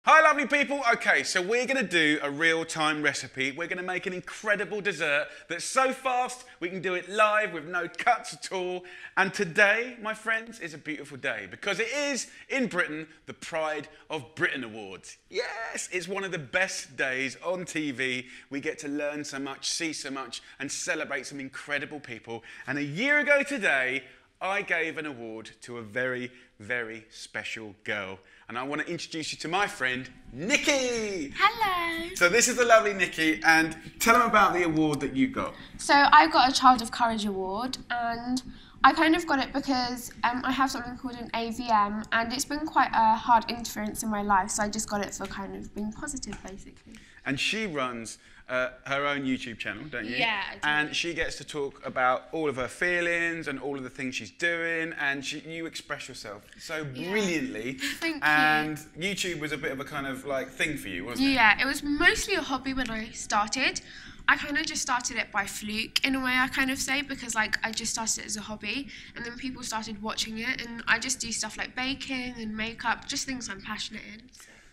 Hi lovely people, okay, so we're going to do a real-time recipe. We're going to make an incredible dessert that's so fast we can do it live with no cuts at all. And today, my friends, is a beautiful day because it is, in Britain, the Pride of Britain Awards. Yes, it's one of the best days on TV. We get to learn so much, see so much, and celebrate some incredible people. And a year ago today, I gave an award to a very, very special girl. And I want to introduce you to my friend, Nikki. Hello. So this is the lovely Nikki, and tell them about the award that you got. So I got a Child of Courage award, and I kind of got it because I have something called an AVM, and it's been quite a hard influence in my life, so I just got it for kind of being positive, basically. And she runs her own YouTube channel, don't you? Yeah, I do. And she gets to talk about all of her feelings and all of the things she's doing, and you express yourself so brilliantly. Thank you. And YouTube was a bit of a kind of like thing for you, wasn't it? Yeah, it was mostly a hobby when I started. I kind of just started it by fluke, in a way, I kind of say, because like I just started it as a hobby, and then people started watching it, and I just do stuff like baking and makeup, just things I'm passionate in.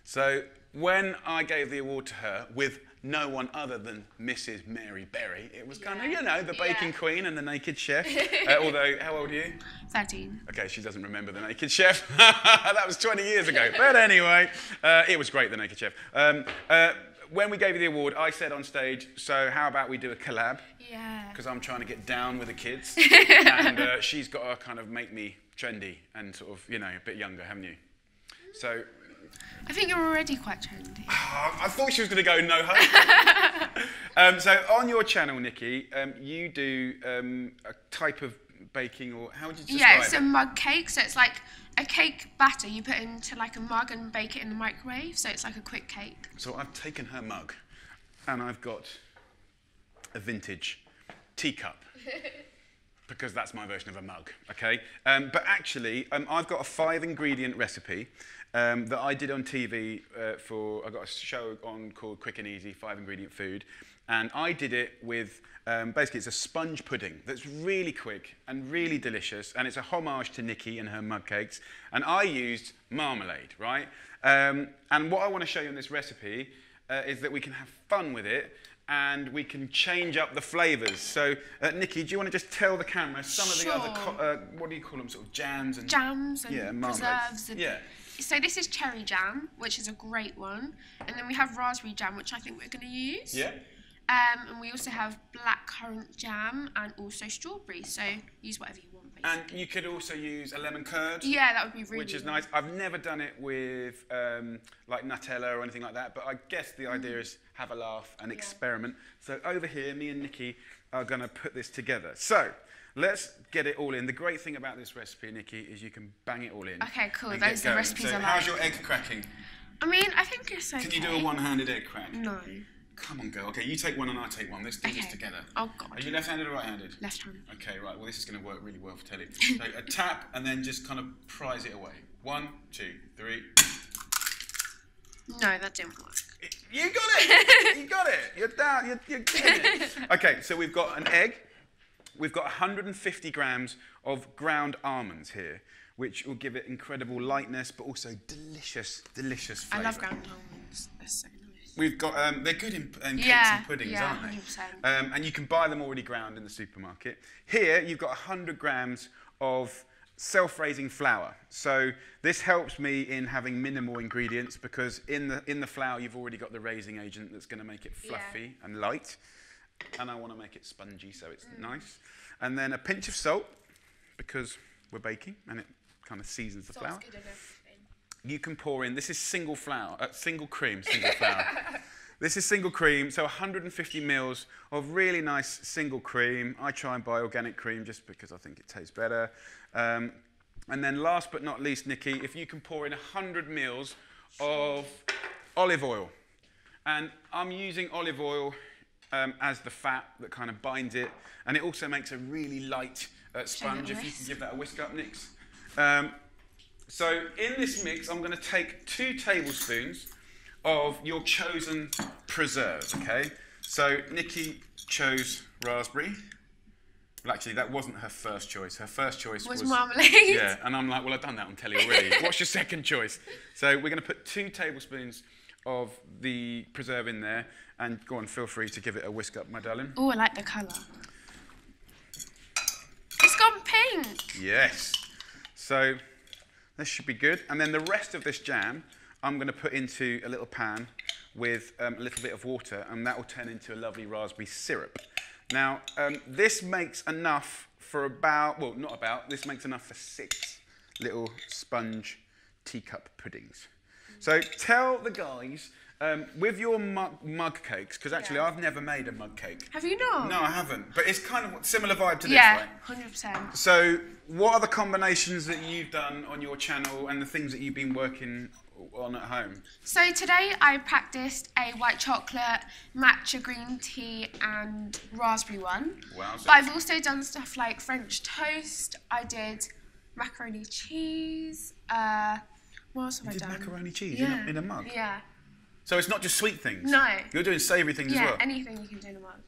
So when I gave the award to her with no one other than Mrs. Mary Berry, it was kind of, you know, the baking queen and the naked chef. Although, how old are you? 13. Okay, she doesn't remember the naked chef. That was 20 years ago. But anyway, it was great, the naked chef. When we gave you the award, I said on stage, so how about we do a collab? Yeah. Because I'm trying to get down with the kids. And she's got to kind of make me trendy and sort of, you know, a bit younger, haven't you? So I think you're already quite trendy. I thought she was going to go no hope. So on your channel, Nikki, you do a type of baking, or how would you describe it? Yeah, it's a mug cake. So it's like a cake batter you put into like a mug and bake it in the microwave. So it's like a quick cake. So I've taken her mug and I've got a vintage teacup. Because that's my version of a mug, okay? But actually, I've got a 5-ingredient recipe that I did on TV I got a show on called Quick and Easy, 5-ingredient food. And I did it with, basically it's a sponge pudding that's really quick and really delicious. And it's a homage to Nikki and her mug cakes. And I used marmalade, right? And what I want to show you in this recipe is that we can have fun with it, and we can change up the flavours. So, Nikki, do you want to just tell the camera some of the other, what do you call them, sort of jams and preserves. And yeah. So this is cherry jam, which is a great one. And then we have raspberry jam, which I think we're going to use. Yeah. And we also have blackcurrant jam and also strawberry. So use whatever you want, basically. And you could also use a lemon curd. Yeah, that would be really Which is nice. I've never done it with like Nutella or anything like that, but I guess the idea is have a laugh and experiment. So over here, me and Nikki are going to put this together. So let's get it all in. The great thing about this recipe, Nikki, is you can bang it all in. Okay, cool. Those are the recipes I like. How's your egg cracking? I mean, I think it's okay. Can you do a one-handed egg crack? No. Come on, girl. Okay, you take one and I take one. Let's do this together. Oh, God. Are you left-handed or right-handed? Left-handed. Okay, right. Well, this is going to work really well for telly. So a tap and then just kind of prise it away. 1, 2, 3. No, that didn't work. You got it! You got it! You're down. You're getting it. Okay, so we've got an egg. We've got 150 grams of ground almonds here, which will give it incredible lightness, but also delicious, delicious flavour. I love ground almonds. They're so nice. We've got, they're good in cakes and puddings, aren't they? 100%. And you can buy them already ground in the supermarket. Here, you've got 100 grams of self-raising flour. So this helps me in having minimal ingredients because in the flour, you've already got the raising agent that's going to make it fluffy and light. And I want to make it spongy, so it's nice. And then a pinch of salt, because we're baking, and it kind of seasons the flour. Good in everything. You can pour in, this is single flour, single flour. This is single cream, so 150 mils of really nice single cream. I try and buy organic cream just because I think it tastes better. And then last but not least, Nikki, if you can pour in 100 mils of olive oil. And I'm using olive oil as the fat that kind of binds it, and it also makes a really light sponge. If you can give that a whisk up, Nix. So in this mix, I'm going to take 2 tablespoons of your chosen preserves, okay? So Nikki chose raspberry. Well, actually, that wasn't her first choice. Her first choice was marmalade. Yeah, and I'm like, well, I've done that on telly already. What's your second choice? So we're going to put 2 tablespoons of the preserve in there, and go on, feel free to give it a whisk up, my darling. Oh, I like the colour. It's gone pink. Yes. So this should be good. And then the rest of this jam, I'm going to put into a little pan with a little bit of water, and that will turn into a lovely raspberry syrup. Now, this makes enough for about, well, not about, this makes enough for 6 little sponge teacup puddings. So tell the guys, with your mug cakes, because actually I've never made a mug cake. Have you not? No, I haven't, but it's kind of a similar vibe to this, yeah, right? 100%. So what are the combinations that you've done on your channel and the things that you've been working on at home? So today I practiced a white chocolate, matcha green tea and raspberry one. Wow. But I've also done stuff like French toast. I did macaroni cheese. What else have I done? You did macaroni cheese in a mug? Yeah. So it's not just sweet things? No. You're doing savoury things as well? Yeah, anything you can do in a mug.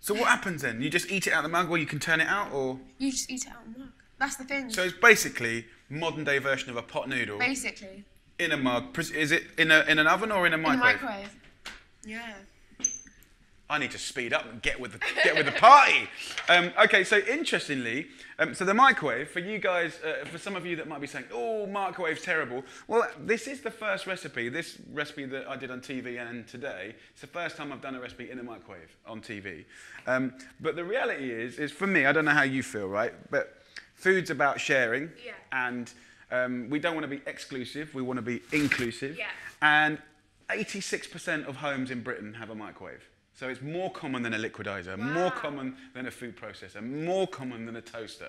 So what happens then? You just eat it out of the mug, or you can turn it out, or? You just eat it out of the mug. That's the thing. So it's basically modern day version of a pot noodle. Basically. In a mug. Is it in an oven or in a microwave? In a microwave. Yeah. I need to speed up and get with the party. Okay, so interestingly, so the microwave, for you guys, for some of you that might be saying, oh, microwave's terrible. Well, this is the first recipe, this recipe that I did on TV and today. It's the first time I've done a recipe in a microwave on TV. But the reality is for me, I don't know how you feel, right? But food's about sharing. Yeah. And we don't want to be exclusive, we want to be inclusive. Yeah. And 86% of homes in Britain have a microwave. So it's more common than a liquidizer, more common than a food processor, more common than a toaster,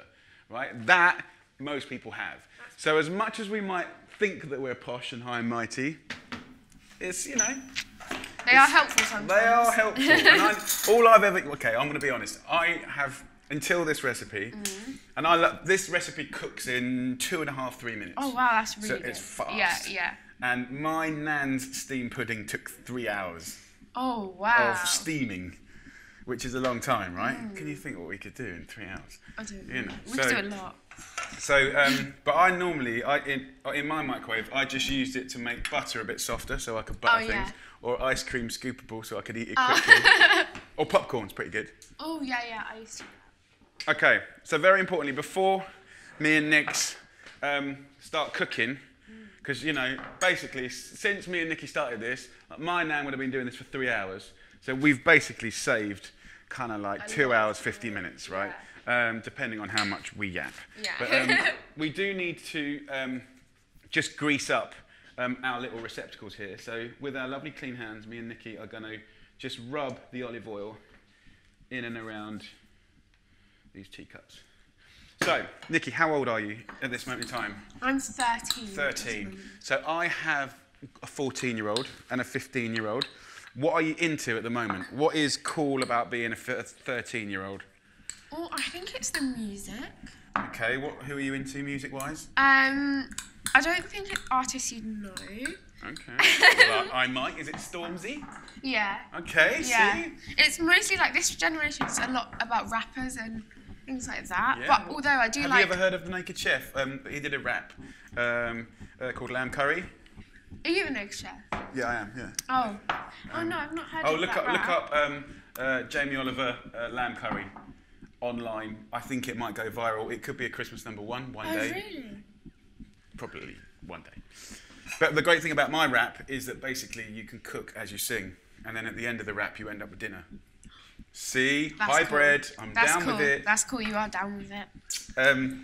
right? That most people have. So as much as we might think that we're posh and high and mighty, it's, you know... They are helpful sometimes. They are helpful. And all I've ever... Okay, I'm going to be honest. I have, until this recipe, and this recipe cooks in 2.5, 3 minutes. Oh, wow, that's really good. So it's fast. Yeah, yeah. And my nan's steam pudding took 3 hours. Oh, wow. Of steaming, which is a long time, right? Can you think what we could do in 3 hours? I don't know. You know, We could do a lot. So, but I normally, in my microwave, I just used it to make butter a bit softer so I could butter things, or ice cream scoopable so I could eat it quickly, or popcorn's pretty good. Oh, yeah, yeah, I used to do that. Okay, so very importantly, before me and Nix start cooking, because, you know, basically, since me and Nikki started this, my nan would have been doing this for 3 hours. So we've basically saved kind of like 2 hours, 50 minutes, right? Yeah. Depending on how much we yap. Yeah. But we do need to just grease up our little receptacles here. So with our lovely clean hands, me and Nikki are going to just rub the olive oil in and around these teacups. So, Nikki, how old are you at this moment in time? I'm 13. 13. So I have a 14-year-old and a 15-year-old. What are you into at the moment? What is cool about being a 13-year-old? Oh, I think it's the music. Okay, who are you into music-wise? I don't think it's artists you'd know. Okay. Well, I might. Is it Stormzy? Yeah. Okay, yeah. see? It's mostly like this generation's a lot about rappers and things like that. Yeah. But although I do Have you ever heard of The Naked Chef? He did a rap called Lamb Curry. Are you a naked chef? Yeah, I am, yeah. Oh no, I've not heard of that look up Jamie Oliver Lamb Curry online. I think it might go viral. It could be a Christmas #1 one day. Oh, really? Probably one day. But the great thing about my rap is that basically you can cook as you sing, and then at the end of the rap you end up with dinner. See, hybrid. Cool. I'm down with it. That's cool. You are down with it.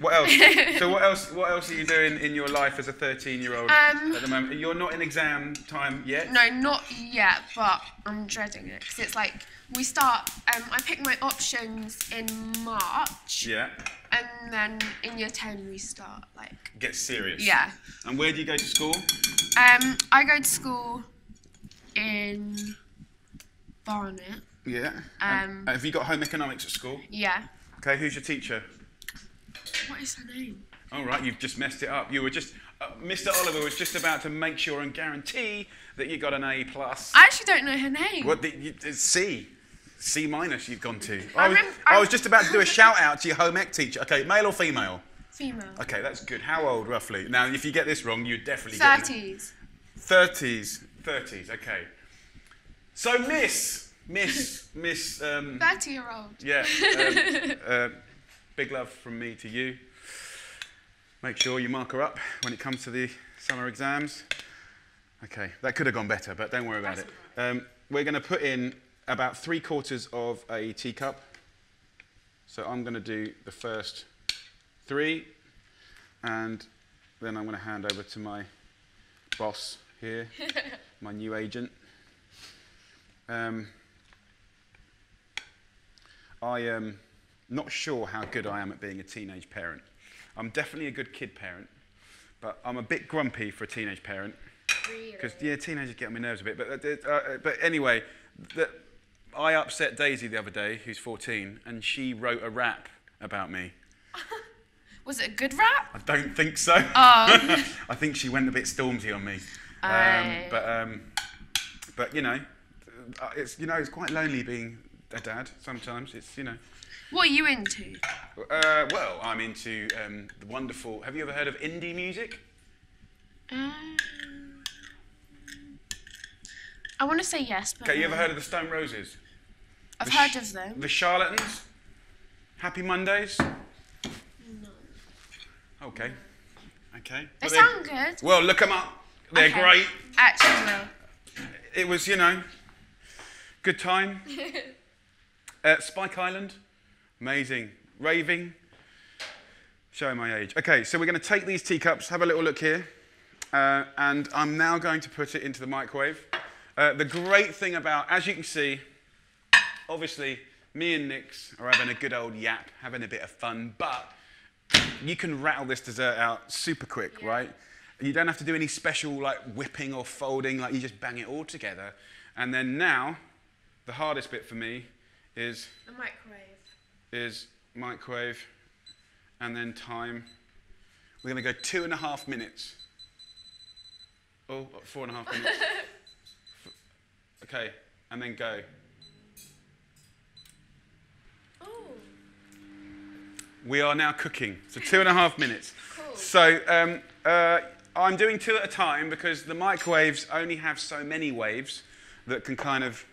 What else? So what else are you doing in your life as a 13-year-old at the moment? You're not in exam time yet? No, not yet, but I'm dreading it because it's like we start. I pick my options in March. Yeah. And then in year 10 we start like. Get serious. Yeah. And where do you go to school? I go to school in Barnet. Yeah. Have you got home economics at school? Yeah. Okay, who's your teacher? What is her name? All right, you've just messed it up. You were just, Mr. Oliver was just about to make sure and guarantee that you got an A+. I actually don't know her name. What? C. C- you've gone to. I I was just about to do a shout out to your home ec teacher. Okay, male or female? Female. Okay, that's good. How old, roughly? Now, if you get this wrong, you're definitely 30s. 30s, okay. So, Miss... 30-year-old. Yeah. Big love from me to you. Make sure you mark her up when it comes to the summer exams. Okay, that could have gone better, but don't worry about it. We're going to put in about 3/4 of a teacup. So I'm going to do the first 3, and then I'm going to hand over to my boss here, my new agent. I am not sure how good I am at being a teenage parent. I'm definitely a good kid parent, but I'm a bit grumpy for a teenage parent. Because, yeah, teenagers get on my nerves a bit. But anyway, I upset Daisy the other day, who's 14, and she wrote a rap about me. Was it a good rap? I don't think so. Oh. I think she went a bit Stormzy on me. But it's quite lonely being a dad sometimes. It's, What are you into? Well, I'm into the wonderful... Have you ever heard of indie music? I want to say yes, but... Okay, you ever heard of the Stone Roses? I've heard of them. The Charlatans? Happy Mondays? No. Okay. They sound good. Well, look them up. They're great. Actually, no. It was, good time. Spike Island. Amazing. Raving. Showing my age. Okay, so we're going to take these teacups, have a little look here, and I'm now going to put it into the microwave. The great thing about, as you can see, obviously, me and Nix are having a good old yap, having a bit of fun, but you can rattle this dessert out super quick, right? You don't have to do any special, whipping or folding, you just bang it all together. And then now, the hardest bit for me is... The microwave. Microwave, and then time. We're going to go 2.5 minutes. Oh, 4.5 minutes. Okay, and then go. Oh. We are now cooking, so 2.5 minutes. Cool. So I'm doing 2 at a time because the microwaves only have so many waves that can kind of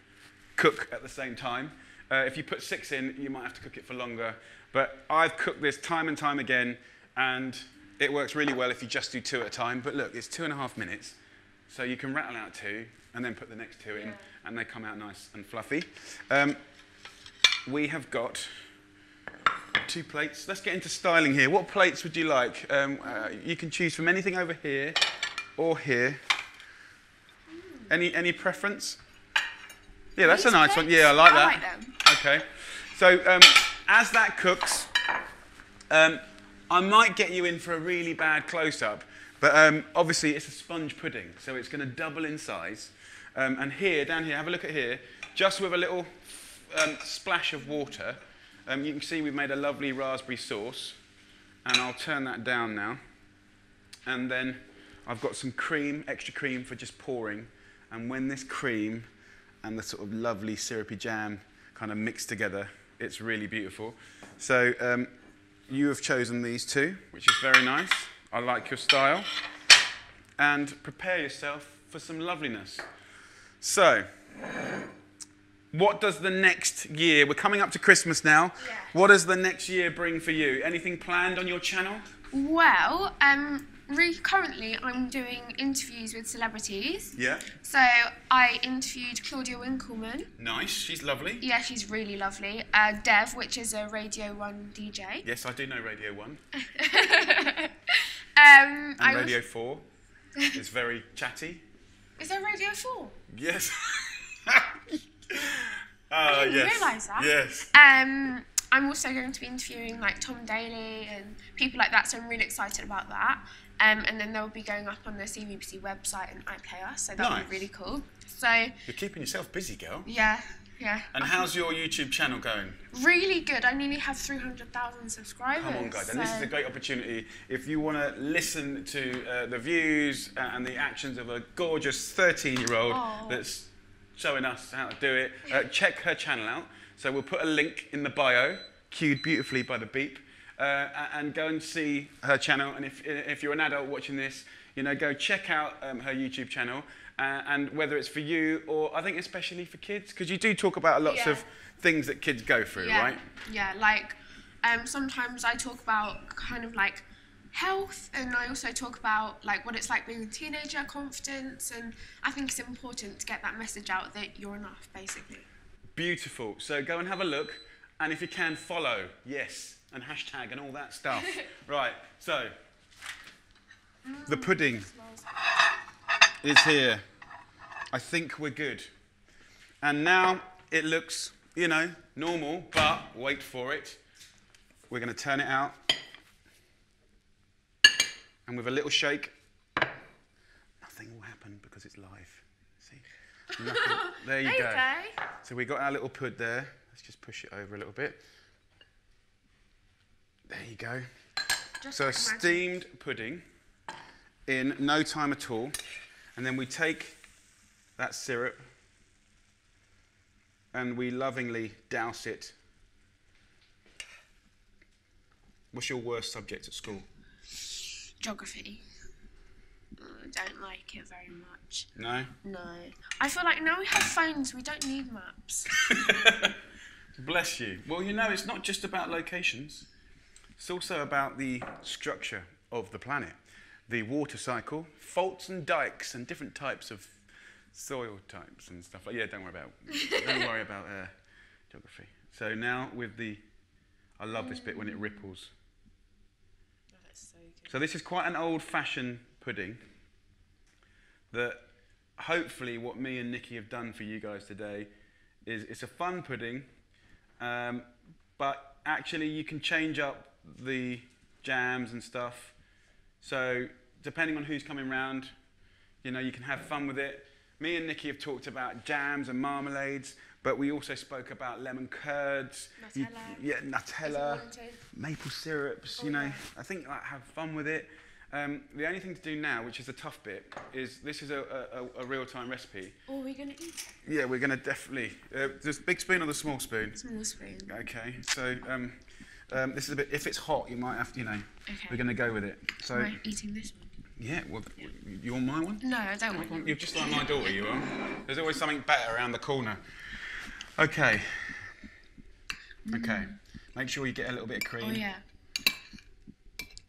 cook at the same time. If you put 6 in, you might have to cook it for longer. But I've cooked this time and time again, and it works really well if you just do 2 at a time. But look, it's 2.5 minutes, so you can rattle out 2 and then put the next 2 in, and they come out nice and fluffy. We have got 2 plates. Let's get into styling here. What plates would you like? You can choose from anything over here or here. Any preference? Yeah, that's a nice one. Yeah, I like that. I like them. Okay. So as that cooks, I might get you in for a really bad close-up, but obviously it's a sponge pudding, so it's going to double in size. And here, down here, have a look at here, just with a little splash of water, you can see we've made a lovely raspberry sauce, and I'll turn that down now. And then I've got some cream, extra cream for just pouring, and when this cream and the sort of lovely syrupy jam kind of mix together, it's really beautiful. So you have chosen these 2, which is very nice. I like your style. And prepare yourself for some loveliness. So, what does the next year, we're coming up to Christmas now, what does the next year bring for you? Anything planned on your channel? Well, currently I'm doing interviews with celebrities. Yeah. So I interviewed Claudia Winkleman. Nice, she's lovely. Yeah, she's really lovely. Dev, which is a Radio 1 DJ. Yes, I do know Radio 1. And Radio 4 is very chatty. Is there Radio 4? Yes. I didn't yes. realise that. Yes. I'm also going to be interviewing Tom Daly and people like that, so I'm really excited about that. And then they'll be going up on the CBBC website and iPlayer, so that'll be really cool. So you're keeping yourself busy, girl. Yeah. And how's your YouTube channel going? Really good. I nearly have 300,000 subscribers. Come on, guys. And this is a great opportunity. If you want to listen to the views and the actions of a gorgeous 13-year-old that's showing us how to do it. Check her channel out. So we'll put a link in the bio, cued beautifully by the beep, and go and see her channel. And if you're an adult watching this, you know, go check out her YouTube channel. And whether it's for you or I think especially for kids, because you do talk about lots of things that kids go through, right? Yeah, like sometimes I talk about kind of like health, and I also talk about like what it's like being a teenager, confidence, and I think it's important to get that message out that you're enough, basically. Beautiful. So go and have a look, and if you can, follow, yes, and hashtag and all that stuff. Right, so the pudding is here. I think we're good. And now it looks, you know, normal, but wait for it. We're going to turn it out. And with a little shake, nothing will happen because it's live. See? Nothing. There you go. So we got our little pud there. Let's just push it over a little bit. There you go. So a steamed pudding in no time at all. And then we take that syrup and we lovingly douse it. What's your worst subject at school? Geography. I don't like it very much. No? No. I feel like now we have phones, we don't need maps. Bless you. Well, you know, it's not just about locations. It's also about the structure of the planet. The water cycle, faults and dikes, and different types of soil types and stuff. Yeah, don't worry about geography. So now with the, I love this bit when it ripples. Oh, that's so good. So this is quite an old-fashioned pudding that hopefully what me and Nikki have done for you guys today is it's a fun pudding, but actually you can change up the jams and stuff. So depending on who's coming round, you know, you can have fun with it. Me and Nikki have talked about jams and marmalades, but we also spoke about lemon curds, Nutella, maple syrups, you know. I think like, have fun with it. The only thing to do now, which is the tough bit, is this is a real-time recipe. Oh, we're going to eat it? Yeah, we're going to definitely. There's big spoon or the small spoon? Small spoon. Okay, so this is a bit, if it's hot, you might have to, you know, okay. We're going to go with it. So, am I eating this one? Yeah, well, you want my one? No, I don't want one. You're just like my daughter, you are. There's always something better around the corner. Okay. Okay. Make sure you get a little bit of cream. Oh, yeah.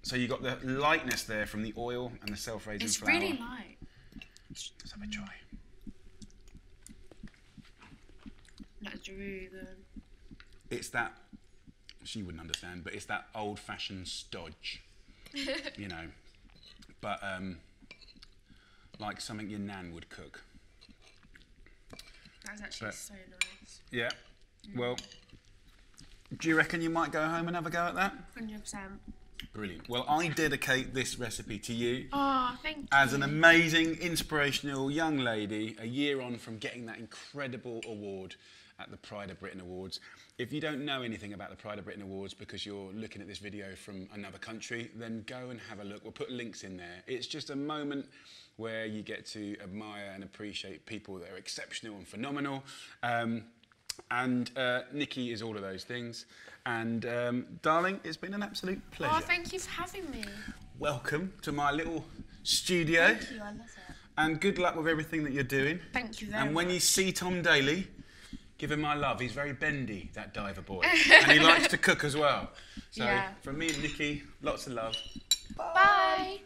So you got the lightness there from the oil and the self-raising flour. It's really light. Let's have a try. That's really good. It's that, she wouldn't understand, but it's that old-fashioned stodge, you know. But like something your nan would cook. That's actually so nice. Yeah. Well, do you reckon you might go home and have a go at that? 100%. Brilliant. Well, I dedicate this recipe to you. Oh, thank you. As an amazing, inspirational young lady, a year on from getting that incredible award at the Pride of Britain Awards. If you don't know anything about the Pride of Britain Awards because you're looking at this video from another country, then go and have a look. We'll put links in there. It's just a moment where you get to admire and appreciate people that are exceptional and phenomenal. Nikki is all of those things. And darling, it's been an absolute pleasure. Oh, thank you for having me. Welcome to my little studio. Thank you, I love it. And good luck with everything that you're doing. Thank you very much. And when you see Tom Daly, give him my love. He's very bendy, that diver boy. And he likes to cook as well. So from me and Nikki, lots of love. Bye.